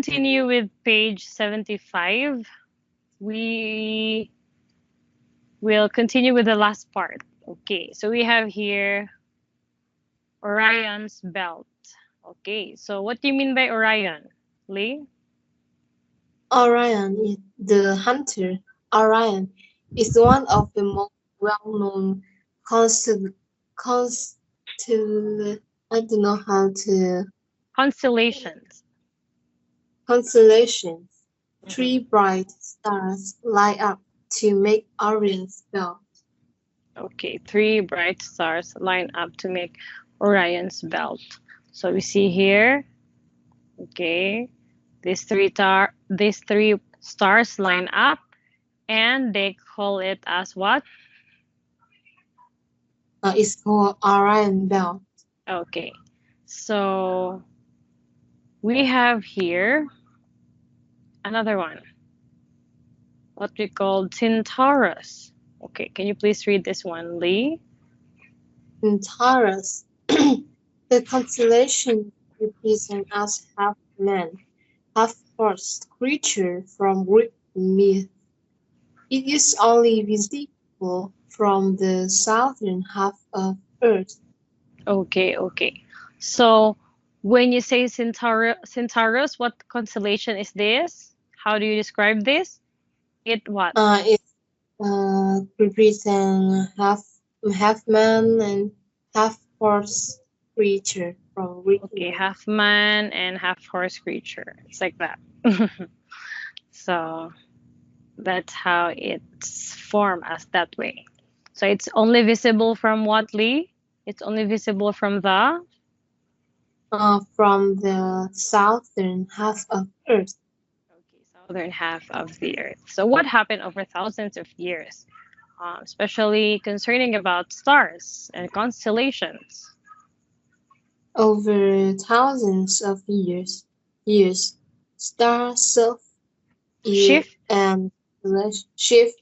continue with page 75. We will continue with the last part. Okay, so we have here Orion's belt. Okay, so what do you mean by Orion, Lee? Orion is the hunter. Orion is one of the most well-known I don't know how to Constellations. constellations. Three bright stars light up to make Orion's belt. Okay, 3 bright stars line up to make Orion's belt. So we see here, okay, these three stars line up, and they call it as what? It's called Orion belt. Okay, so we have here another one, what we call Centaurus. Okay, can you please read this one, Lee? In Taurus, the constellation represents as half man, half horse creature from Greek myth. It is only visible from the southern half of Earth. Okay, okay. So when you say Centaurus, what constellation is this? How do you describe this? It what? It represents half man and half horse creature from Greek Okay, myth. half man and half horse creature. It's like that. So that's how it's formed as that way. So it's only visible from what, Lee? It's only visible from the From the southern half of Earth. okay, southern half of the Earth. So what happened over thousands of years, especially concerning about stars and constellations? Over thousands of years, stars Shift. and shift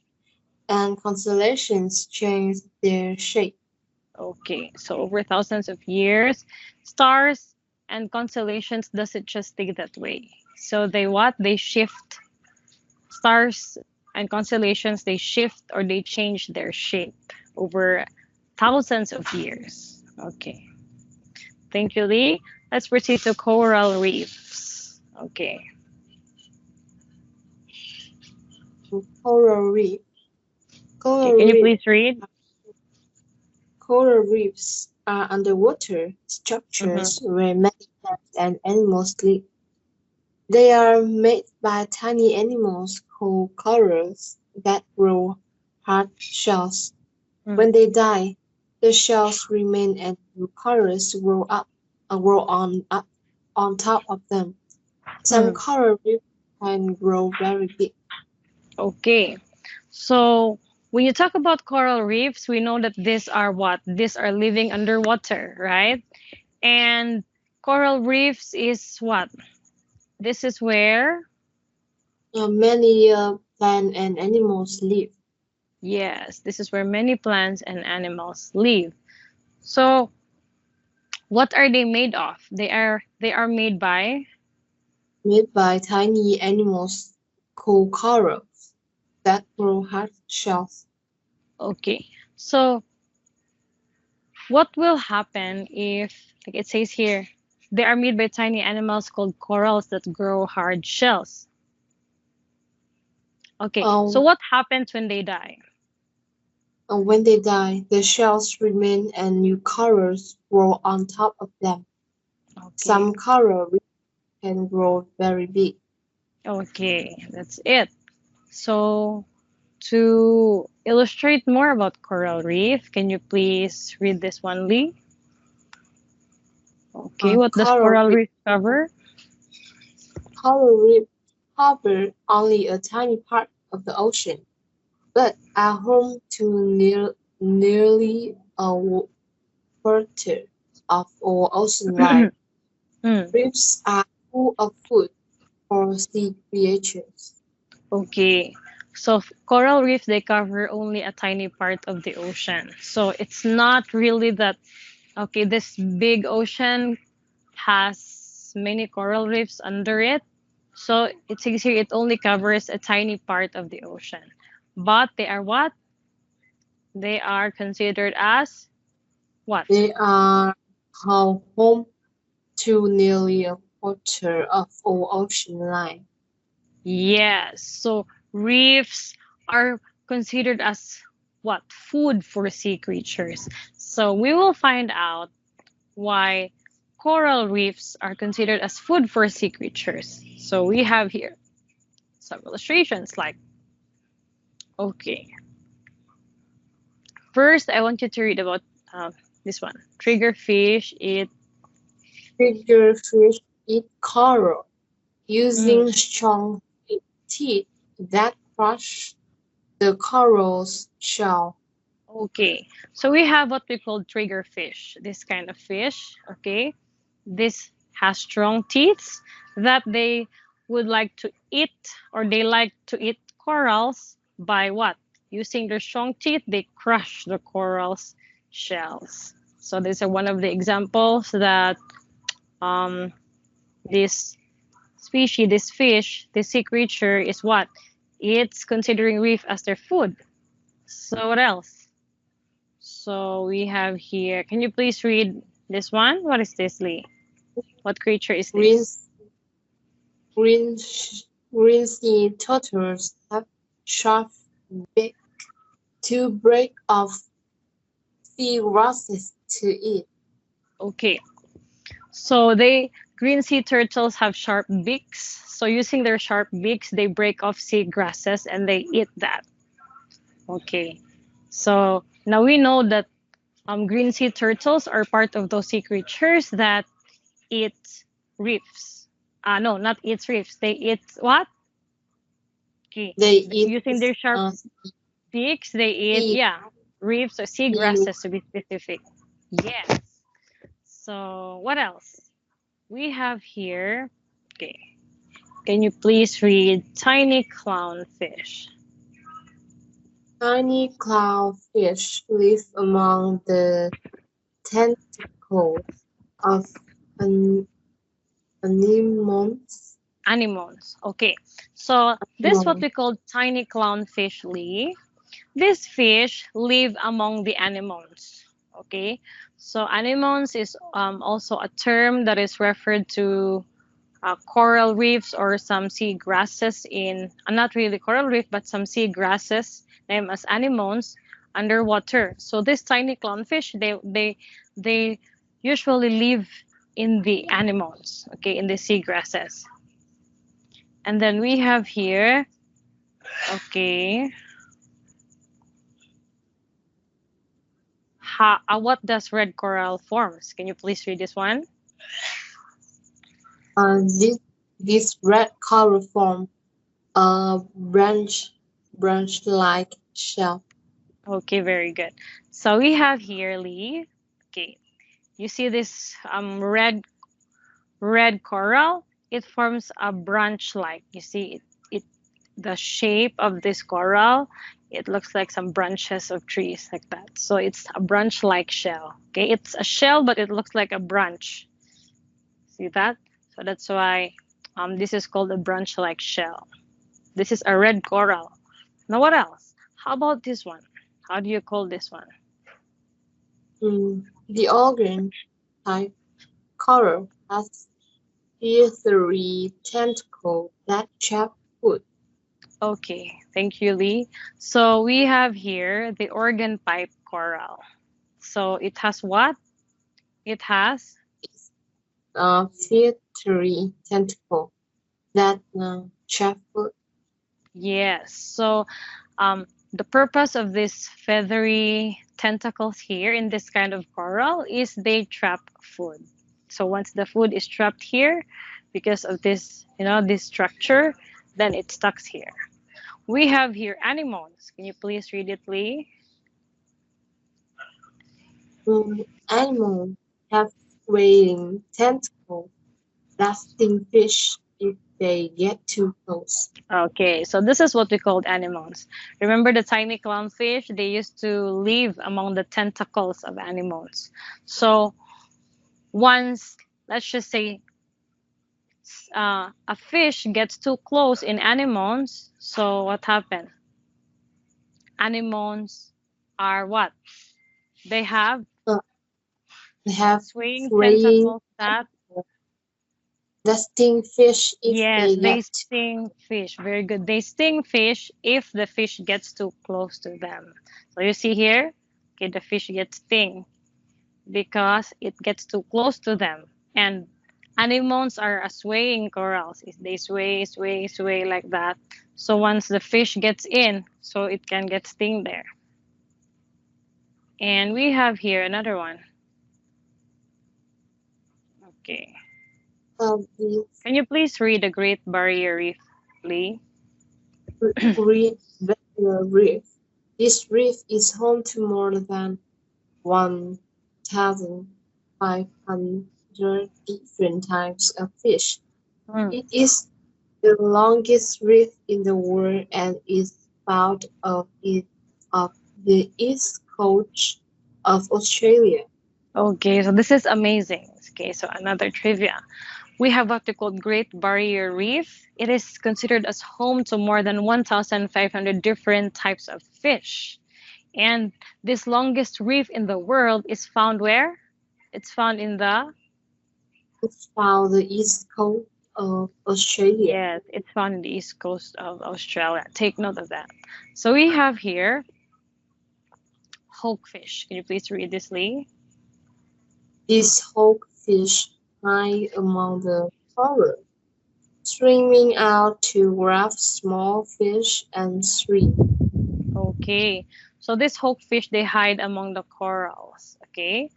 and constellations change their shape. Okay, so over thousands of years, stars and constellations doesn't just stay that way. So they what? They shift. Stars and constellations, they shift or they change their shape over thousands of years. Okay. Thank you, Lee. Let's proceed to coral reefs. Okay. Coral reef. Okay, Coral can you reef. please read? Coral reefs are underwater Mm-hmm. structures where many plants and animals live. They are made by tiny animals called corals that grow hard shells. When they die, the shells remain and new corals grow on top of them. Some Mm. coral reefs can grow very big. Okay. So when you talk about coral reefs, we know that these are what? These are living underwater, right? And coral reefs is what? This is where, Many plants and animals live. yes, this is where many plants and animals live. So what are they made of? They are made by, Made by tiny animals called corals that grow hard shells. okay. So what will happen if, like it says here, they are made by tiny animals called corals that grow hard shells. Okay, so Um, what happens when they die? when they die, the shells remain and new corals grow on top of them. Okay, Some coral reefs can grow very big. okay, that's it. So to illustrate more about coral reef, can you please read this one, Lee? Okay, what does Coral coral reefs reef cover? Coral reefs cover only a tiny part of the ocean, but are home to nearly a quarter of all ocean life. Mm, Reefs are full of food for sea creatures. okay, so coral reef they cover only a tiny part of the ocean. So it's not really that okay, this big ocean has many coral reefs under it. So it says here it only covers a tiny part of the ocean. But they are what? They are considered as what? They are home to nearly a quarter of all ocean line. Yes. So reefs are considered as what? Food for sea creatures. So we will find out why coral reefs are considered as food for sea creatures. So we have here some illustrations like, okay. First, I want you to read about this one. Triggerfish eat. Triggerfish eat coral using Mm, strong teeth that crush the coral's shell. okay, so we have what we call triggerfish. This kind of fish. Okay, this has strong teeth that they would like to eat, or they like to eat corals by what? Using their strong teeth, they crush the corals' shells. So these are one of the examples that um, this species, this fish, this sea creature is what? It's considering reef as their food. So what else? So we have here, can you please read this one? What is this, Lee? What creature is Green, this? green, green sea turtles have sharp beaks to break off sea grasses to eat. Okay, so they green sea turtles have sharp beaks. So using their sharp beaks, they break off sea grasses and they eat that. Okay, so now we know that green sea turtles are part of those sea creatures that eat reefs. No, not eat reefs. They eat what? Okay, They eat using their sharp uh, beaks, they eat, sea, yeah, reefs or sea sea grasses to be specific. Yes. So what else? We have here, okay, can you please read tiny clownfish? tiny clownfish live among the tentacles of an anemones. Anemones. Okay, so this what we call tiny clownfish, Lee. These fish live among the anemones. Okay, so anemones is also a term that is referred to coral reefs or some sea grasses in not really coral reef but some sea grasses named as anemones underwater. So these tiny clownfish they usually live in the anemones, okay, in the sea grasses. And then we have here, okay, what does red coral forms? Can you please read this one? This red coral form a branch-like shell. Okay, very good. So we have here, Lee. Okay, you see this red coral? It forms a branch-like. You see it the shape of this coral. It looks like some branches of trees like that. So it's a branch-like shell. Okay, it's a shell, but it looks like a branch. See that? So that's why this is called a branch-like shell. This is a red coral. Now what else? How about this one? How do you call this one? The organ type coral has three tentacles that trap food. Okay, thank you, Lee. So we have here the organ pipe coral. So it has what? It has Three tentacles that trap food. yes. So the purpose of these feathery tentacles here in this kind of coral is they trap food. So once the food is trapped here, because of this, this structure, then it stuck here. We have here anemones. Can you please read it, Lee? Animals have waving tentacles that sting fish if they get too close. Okay, so this is what we called anemones. Remember the tiny clownfish? They used to live among the tentacles of anemones. So once, let's just say, a fish gets too close in anemones, so what happened? Anemones are what? They have Uh, they have swaying swaying. tentacles that, The sting fish if yes, they they get. sting fish. Very good. They sting fish if the fish gets too close to them. So you see here, okay, the fish gets sting because it gets too close to them. And anemones are a swaying corals. They sway, sway, sway like that. So once the fish gets in, so it can get sting there. And we have here another one. Okay. The Can you please read the Great Barrier Reef, Lee? Great Barrier Reef. This reef is home to more than 1,500 different types of fish. Hmm. It is the longest reef in the world and is found off the east coast of Australia. Okay, so this is amazing. Okay, so another trivia. We have what we call Great Barrier Reef. It is considered as home to more than 1,500 different types of fish. And this longest reef in the world is found where? It's found in the, It's found the east coast of Australia. yes, it's found in the east coast of Australia. Take note of that. So we have here hawkfish. Can you please read this, Lee? These hawkfish hide among the coral, swimming out to grab small fish and shrimp. Okay, so this hawkfish, they hide among the corals, okay?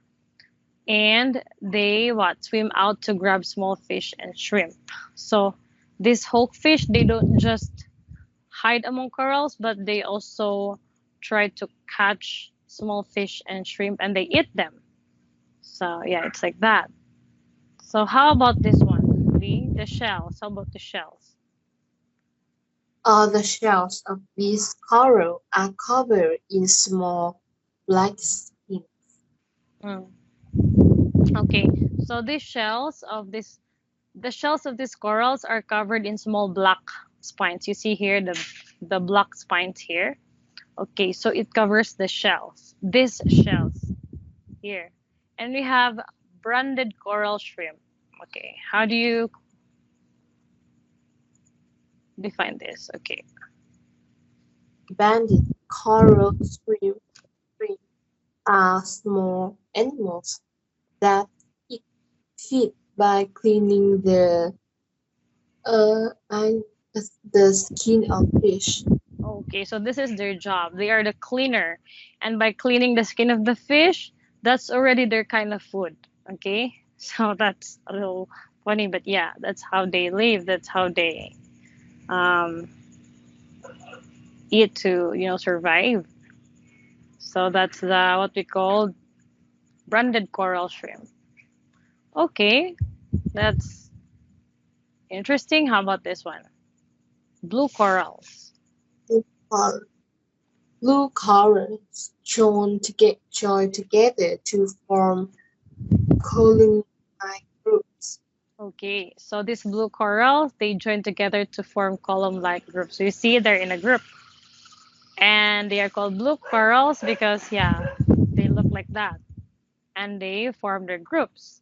And they what? Swim out to grab small fish and shrimp. So these hawkfish, they don't just hide among corals, but they also try to catch small fish and shrimp and they eat them. So yeah, it's like that. So how about this one, Lee? The shells. How about the shells? All the shells of these coral are covered in small black skin. Mm. Okay, so the shells of these corals are covered in small black spines. You see here the black spines here. Okay, so it covers the shells. These shells here. And we have branded coral shrimp. Okay, how do you define this? Okay. Banded coral shrimp are small animals that feed by cleaning and the skin of fish. Okay, so this is their job. They are the cleaner. And by cleaning the skin of the fish, that's already their kind of food. Okay? So that's a little funny, but yeah, that's how they live. That's how they um, eat to, survive. So that's the what we call branded coral shrimp. Okay, that's interesting. How about this one? Blue corals. Blue coral. Blue corals join together to form colony-like groups. Okay, so these blue corals, they join together to form column-like groups. So you see they're in a group. And they are called blue corals because, yeah, they look like that. And they form their groups.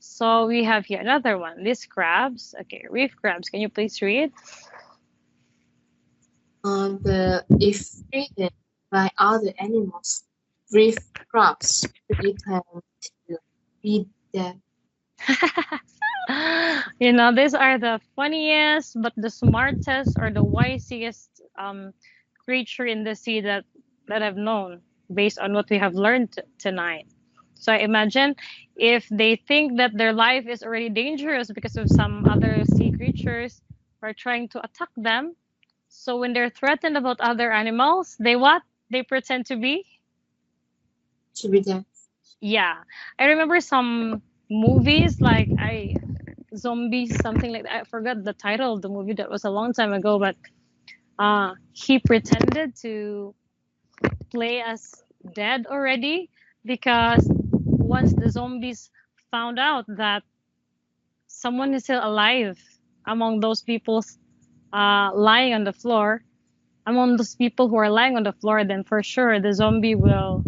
So we have here another one. These crabs. Okay, reef crabs. Can you please read? If eaten by other animals, reef crabs pretend to feed them. These are the funniest, but the smartest or the wisest creature in the sea that I've known based on what we have learned tonight. So I imagine if they think that their life is already dangerous because of some other sea creatures who are trying to attack them. So when they're threatened about other animals, they what? They pretend to be? To be them. Yeah. I remember some movies like I zombies, something like that. I forgot the title of the movie. That was a long time ago, but he pretended to play as dead already because once the zombies found out that someone is still alive among those people lying on the floor, among those people who are lying on the floor, then for sure the zombie will,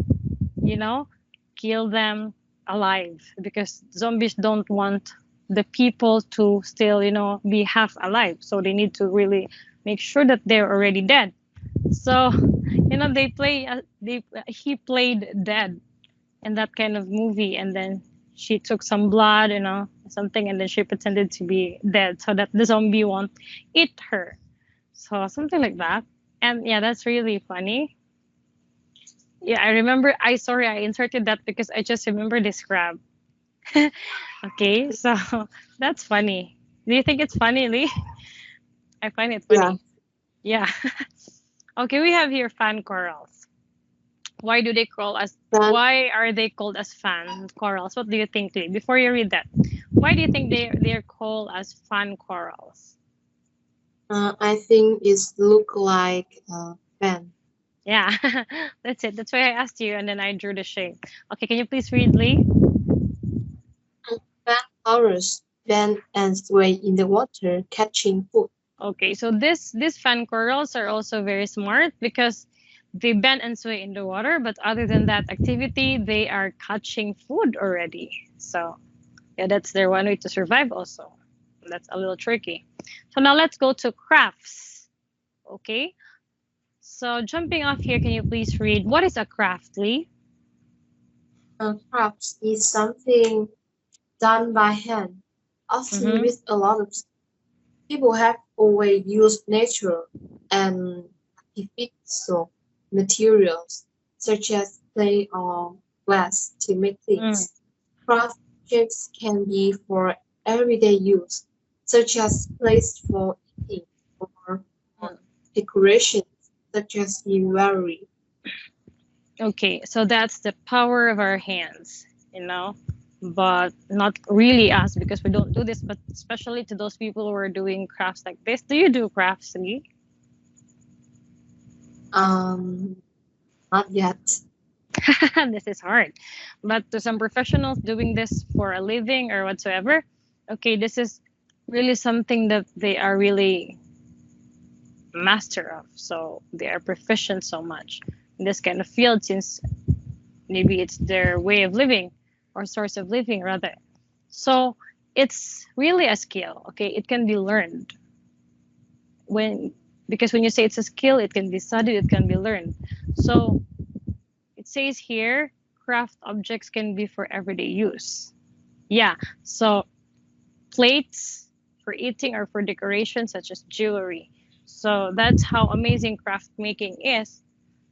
you know, kill them alive, because zombies don't want the people to still, be half alive. So they need to really make sure that they're already dead. So, they play, he played dead in that kind of movie, and then she took some blood, something, and then she pretended to be dead so that the zombie won't eat her. So something like that. And yeah, that's really funny. Yeah, I remember. I inserted that because I just remember this crab. Okay, so that's funny. Do you think it's funny, Lee? I find it Yeah. funny. Yeah. Okay, we have here fan corals. Why do they crawl as? Fan, Why are they called as fan corals? What do you think, Lee? Before you read that, why do you think they're called as fan corals? I think it's look like fan. Yeah, that's it. That's why I asked you, and then I drew the shape. Okay, can you please read, Lee? Fan corals bend and sway in the water, catching food. Okay, so these fan corals are also very smart because they bend and sway in the water, but other than that activity, they are catching food already. So yeah, that's their one way to survive also. That's a little tricky. So now let's go to crafts. Okay. So jumping off here, can you please read what is a craft, Lee? Crafts is something done by hand, often with a lot of skill. People have always used natural and artificial materials, such as clay or glass, to make things. Craft objects can be for everyday use, such as plates for eating or decorations, such as jewelry. Okay, so that's the power of our hands, but not really us because we don't do this, but especially to those people who are doing crafts like this. Do you do crafts, Lee? Not yet. This is hard. But to some professionals doing this for a living or whatsoever, okay, this is really something that they are really master of. So they are proficient so much in this kind of field, since maybe it's their way of living or source of living rather. So it's really a skill. Okay, it can be learned. Because when you say it's a skill, it can be studied, it can be learned. So it says here, craft objects can be for everyday use. Yeah, so plates for eating or for decoration, such as jewelry. So that's how amazing craft making is.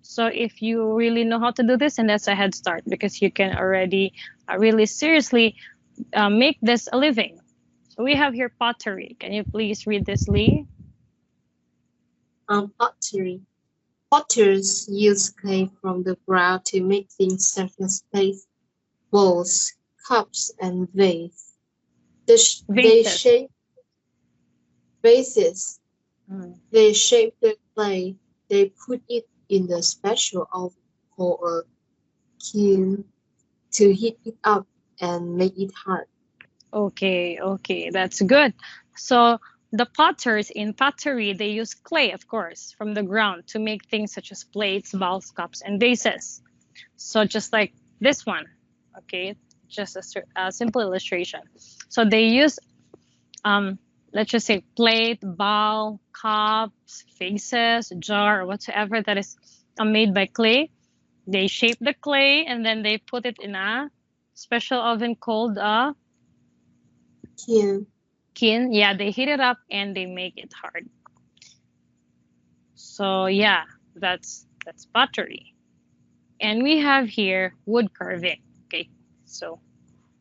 So if you really know how to do this, and that's a head start, because you can already really seriously make this a living. So we have here pottery. Can you please read this, Lee? Pottery. Potters use clay from the ground to make things such as plates, bowls, cups, and vases. They shape vases. They shape the clay. They put it in the special oven or a kiln to heat it up and make it hard. Okay, that's good. So the potters in pottery, they use clay, of course, from the ground to make things such as plates, bowls, cups, and vases. So just like this one, okay, just a simple illustration. So they use, let's just say, plate, bowl, cups, vases, jar, or whatsoever that is made by clay. They shape the clay and then they put it in a special oven called a kiln. Yeah, they heat it up and they make it hard. So yeah, that's pottery. And we have here wood carving. Okay, so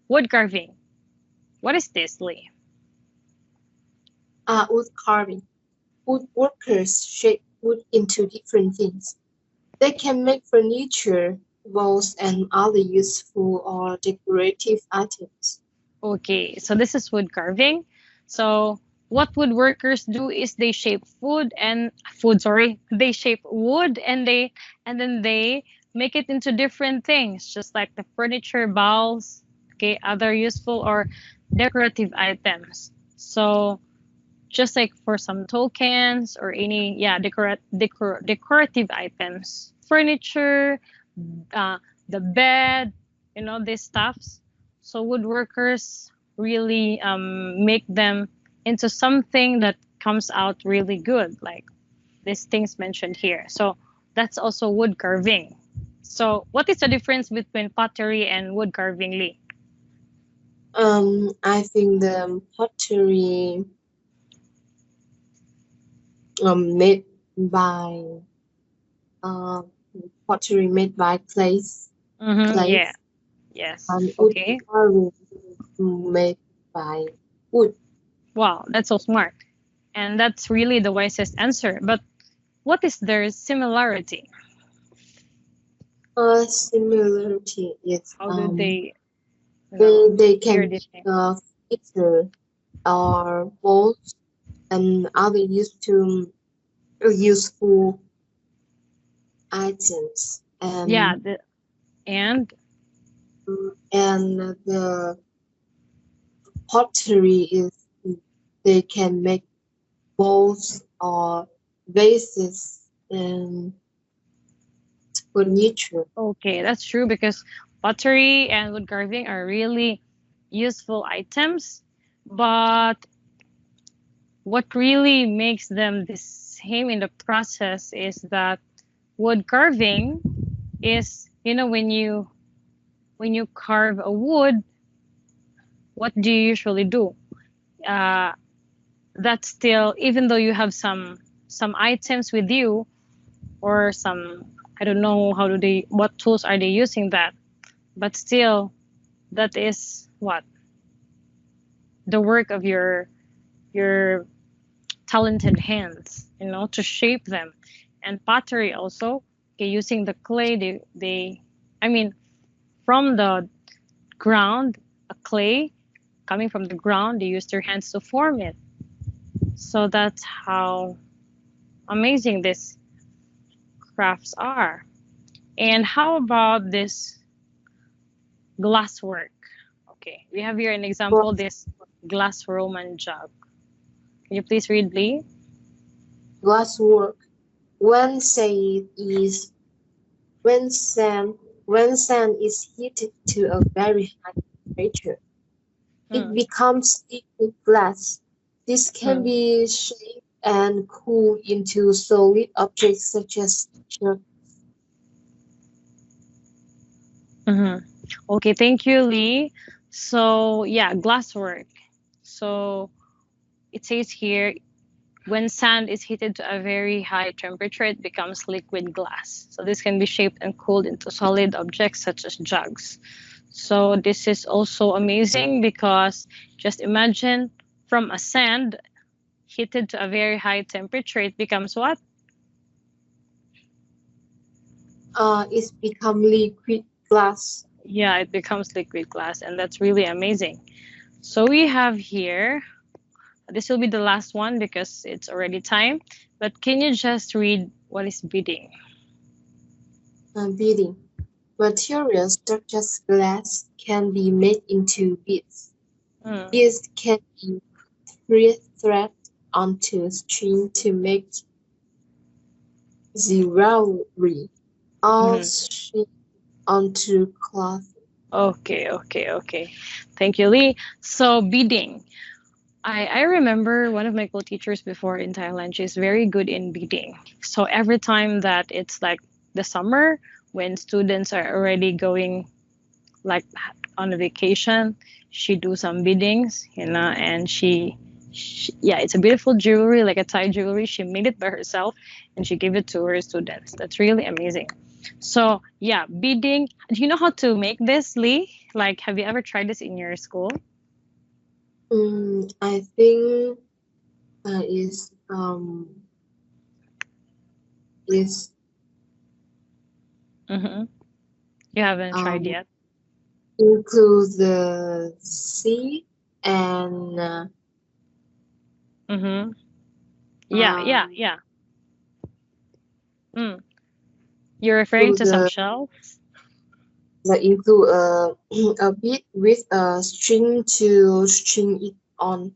wood carving. What is this, Lee? Wood carving. Woodworkers shape wood into different things. They can make furniture, walls, and other useful or decorative items. Okay, so this is wood carving. So what woodworkers do is they shape they shape wood and then they make it into different things, just like the furniture, bowls, okay, other useful or decorative items. So just like for some tokens or any decorative items, furniture, the bed, these stuffs. So woodworkers really make them into something that comes out really good, like these things mentioned here. So that's also wood carving. So what is the difference between pottery and wood carving, Lee? I think the made by uh, pottery made by clay, Yeah. Yes. and wood Okay. carving made by wood. Wow, that's so smart. And that's really the wisest answer. But what is their similarity? A similarity is How do they, they share can this make thing? fixture or bolts and other useful items, Yeah, and and the pottery is they can make bowls or vases and furniture. okay, that's true because pottery and wood carving are really useful items. But what really makes them the same in the process is that wood carving is, when you carve a wood, what do you usually do? Uh, that's still, even though you have some items with you, or some, I don't know what tools are they using that, but still that is what the work of your talented hands, to shape them. And pottery also, okay, using the clay, they I mean, from the ground, a clay coming from the ground, they use their hands to form it. So that's how amazing these crafts are. And how about this glasswork? Okay, we have here an example, this glass Roman jug. Can you please read, Lee? Glasswork, when said is when sand when sand is heated to a very high temperature, it Hmm. becomes liquid glass. This can Hmm. be shaped and cooled into solid objects such as chalk. Hmm. Okay, thank you, Lee. So yeah, glasswork. So it says here, when sand is heated to a very high temperature, it becomes liquid glass. So this can be shaped and cooled into solid objects such as jugs. So this is also amazing because just imagine, from a sand heated to a very high temperature, it becomes what? It's become liquid glass. Yeah, it becomes liquid glass, and that's really amazing. So we have here, this will be the last one because it's already time. But can you just read what is beading? Beading. Materials such as glass can be made into beads. Hmm. Beads can be threaded onto string to make jewelry, or Hmm. string onto cloth. Okay, okay, okay. Thank you, Lee. So beading. I remember one of my co-teachers before in Thailand. She's very good in beading. So every time that it's like the summer, when students are already going like on a vacation, she do some beadings, and yeah, it's a beautiful jewelry, like a Thai jewelry. She made it by herself, and she gave it to her students. That's really amazing. So yeah, beading. Do you know how to make this, Lee? Like, have you ever tried this in your school? I think is is Mm-hmm. You haven't tried um yet. include the sea and Mm-hmm. Yeah, yeah, um yeah. Mm. You're referring to to some the shells? That include a bead with a string to string it on.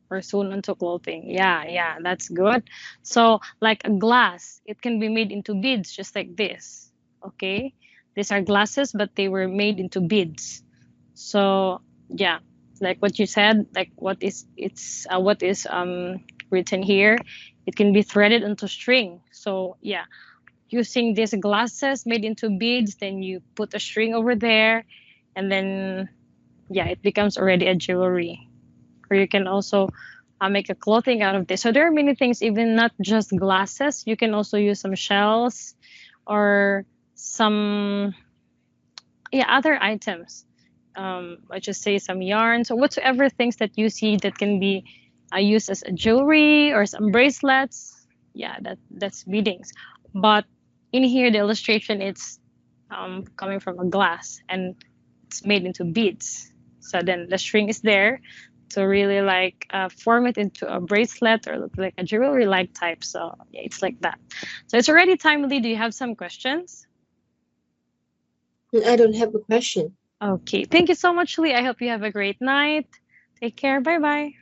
Or sewn onto clothing. Yeah, that's good. So like a glass, it can be made into beads just like this. Okay, these are glasses, but they were made into beads. So yeah, like what you said, like what is written here, it can be threaded into string. So yeah, using these glasses made into beads, then you put a string over there, and then yeah, it becomes already a jewelry. Or you can also make a clothing out of this. So there are many things, even not just glasses. You can also use some shells or some other items. Let's just say some yarns or whatsoever things that you see that can be used as a jewelry or some bracelets. Yeah, that's beadings. But in here, the illustration it's coming from a glass and it's made into beads. So then the string is there to really like form it into a bracelet or look like a jewelry like type. So yeah, it's like that. So it's already timely. Do you have some questions? I don't have a question. Okay. Thank you so much, Lee. I hope you have a great night. Take care. Bye bye.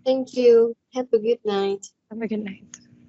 Thank you. Have a good night. Have a good night.